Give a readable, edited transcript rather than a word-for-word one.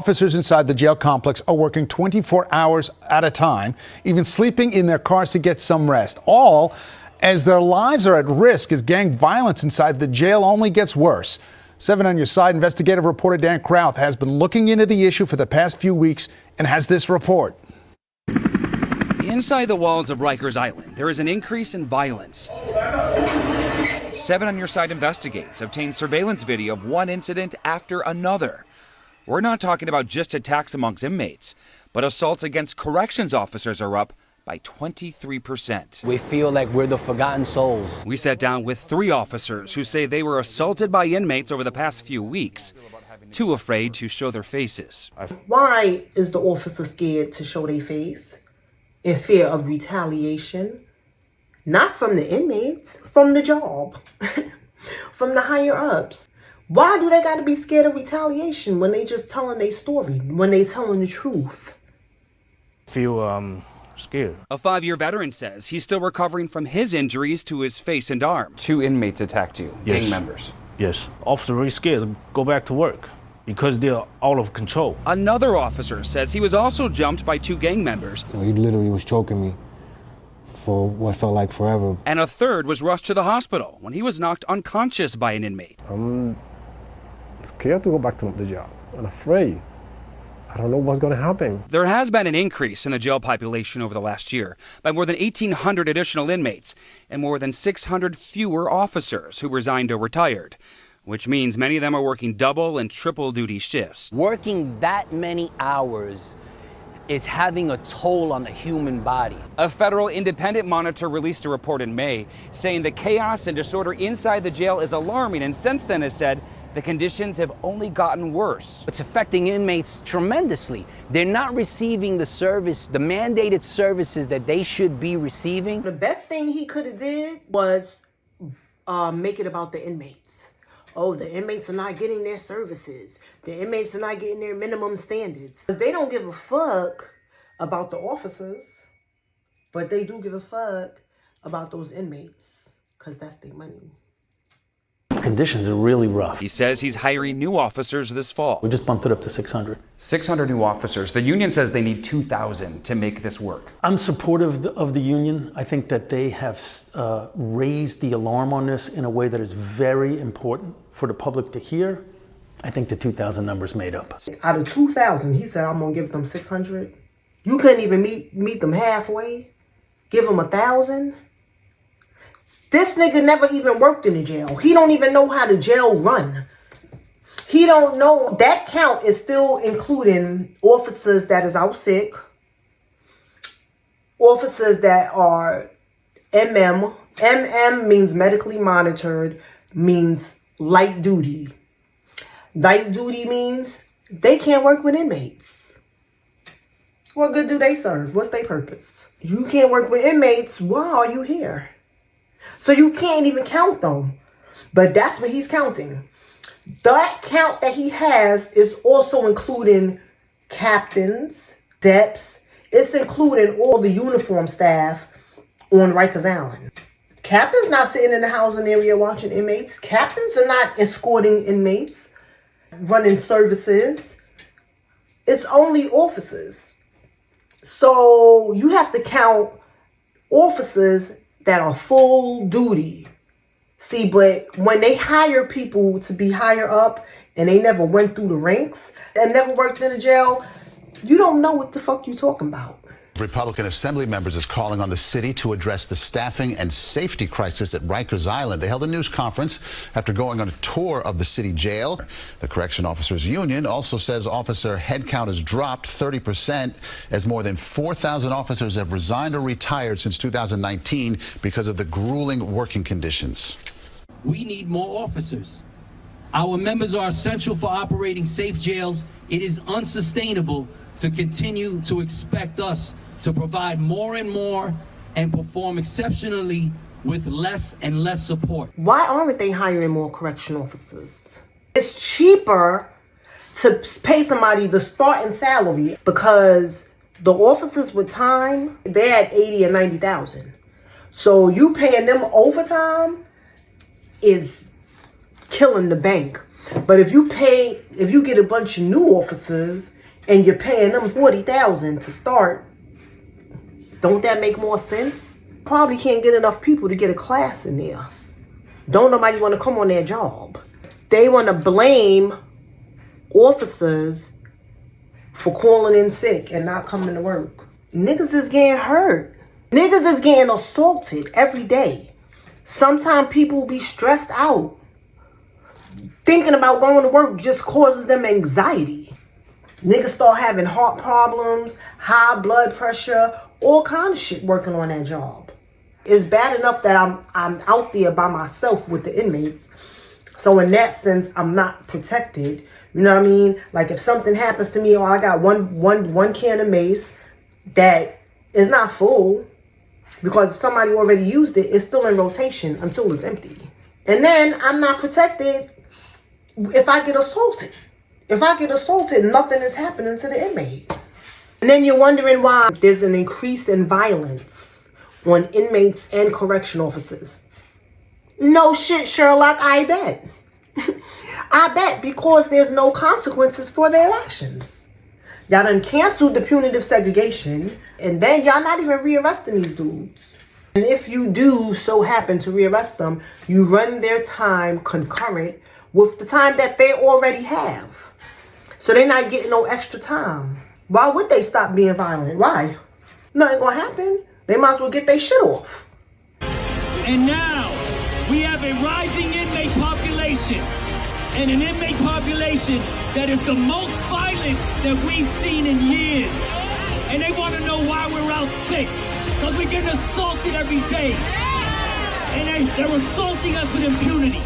Officers inside the jail complex are working 24 hours at a time, even sleeping in their cars to get some rest, all as their lives are at risk as gang violence inside the jail only gets worse. 7 on Your Side investigative reporter Dan Krauth has been looking into the issue for the past few weeks and has this report. Inside the walls of Rikers Island, there is an increase in violence. 7 on Your Side investigates obtained surveillance video of one incident after another. We're not talking about just attacks amongst inmates, but assaults against corrections officers are up by 23%. We feel like we're the forgotten souls. We sat down with 3 officers who say they were assaulted by inmates over the past few weeks, too afraid to show their faces. Why is the officer scared to show their face? In fear of retaliation? Not from the inmates, from the job, from the higher ups. Why do they gotta be scared of retaliation when they just telling their story, when they telling the truth? Feel scared. A 5-year veteran says he's still recovering from his injuries to his face and arm. 2 inmates attacked you, Yes. gang members. Yes. Officer really scared to go back to work because they're out of control. Another officer says he was also jumped by 2 gang members. He literally was choking me for what felt like forever. And a third was rushed to the hospital when he was knocked unconscious by an inmate. I'm scared to go back to the job. I'm afraid. I don't know what's going to happen. There has been an increase in the jail population over the last year by more than 1,800 additional inmates and more than 600 fewer officers who resigned or retired, which means many of them are working double and triple duty shifts. Working that many hours is having a toll on the human body. A federal independent monitor released a report in May saying the chaos and disorder inside the jail is alarming, and since then has said the conditions have only gotten worse. It's affecting inmates tremendously. They're not receiving the service, the mandated services that they should be receiving. The best thing he could have did was make it about the inmates. Oh, the inmates are not getting their services. The inmates are not getting their minimum standards. They don't give a fuck about the officers, but they do give a fuck about those inmates because that's their money. Conditions are really rough. He says he's hiring new officers this fall. We just bumped it up to 600. 600 new officers. The union says they need 2,000 to make this work. I'm supportive of the union. I think that they have raised the alarm on this in a way that is very important for the public to hear. I think the 2,000 number's made up. Out of 2,000, he said, I'm going to give them 600. You couldn't even meet them halfway? Give them 1,000? This nigga never even worked in the jail. He don't even know how the jail run. He don't know. That count is still including officers that is out sick, officers that are MM. MM means medically monitored, means light duty. Light duty means they can't work with inmates. What good do they serve? What's their purpose? You can't work with inmates. Why are you here? So you can't even count them. But that's what he's counting. That count that he has is also including captains, deps. It's including all the uniform staff on Rikers Island. Captains not sitting in the housing area watching inmates. Captains are not escorting inmates, running services. It's only officers. So you have to count officers that are full duty. See, but when they hire people to be higher up and they never went through the ranks and never worked in a jail, you don't know what the fuck you talking about. Republican Assembly members is calling on the city to address the staffing and safety crisis at Rikers Island. They held a news conference after going on a tour of the city jail. The Correction Officers Union also says officer headcount has dropped 30% as more than 4,000 officers have resigned or retired since 2019 because of the grueling working conditions. We need more officers. Our members are essential for operating safe jails. It is unsustainable to continue to expect us to provide more and more and perform exceptionally with less and less support. Why aren't they hiring more correction officers? It's cheaper to pay somebody the starting salary because the officers with time, they're at 80 or 90,000. So you paying them overtime is killing the bank. But if you get a bunch of new officers and you're paying them $40,000 to start, don't that make more sense? Probably can't get enough people to get a class in there. Don't nobody want to come on their job. They want to blame officers for calling in sick and not coming to work. Niggas is getting hurt. Niggas is getting assaulted every day. Sometimes people be stressed out. Thinking about going to work just causes them anxiety. Niggas start having heart problems, high blood pressure, all kind of shit working on that job. It's bad enough that I'm out there by myself with the inmates. So in that sense, I'm not protected. You know what I mean? Like if something happens to me, or I got one can of mace that is not full because somebody already used it, it's still in rotation until it's empty. And then I'm not protected if I get assaulted. If I get assaulted, nothing is happening to the inmate. And then you're wondering why there's an increase in violence on inmates and correction officers. No shit, Sherlock, I bet. I bet, because there's no consequences for their actions. Y'all done canceled the punitive segregation, and then y'all not even rearresting these dudes. And if you do so happen to rearrest them, you run their time concurrent with the time that they already have. So they're not getting no extra time. Why would they stop being violent? Why? Nothing gonna happen. They might as well get their shit off. And now, we have a rising inmate population, and an inmate population that is the most violent that we've seen in years. And they want to know why we're out sick, because we're getting assaulted every day. And they're assaulting us with impunity.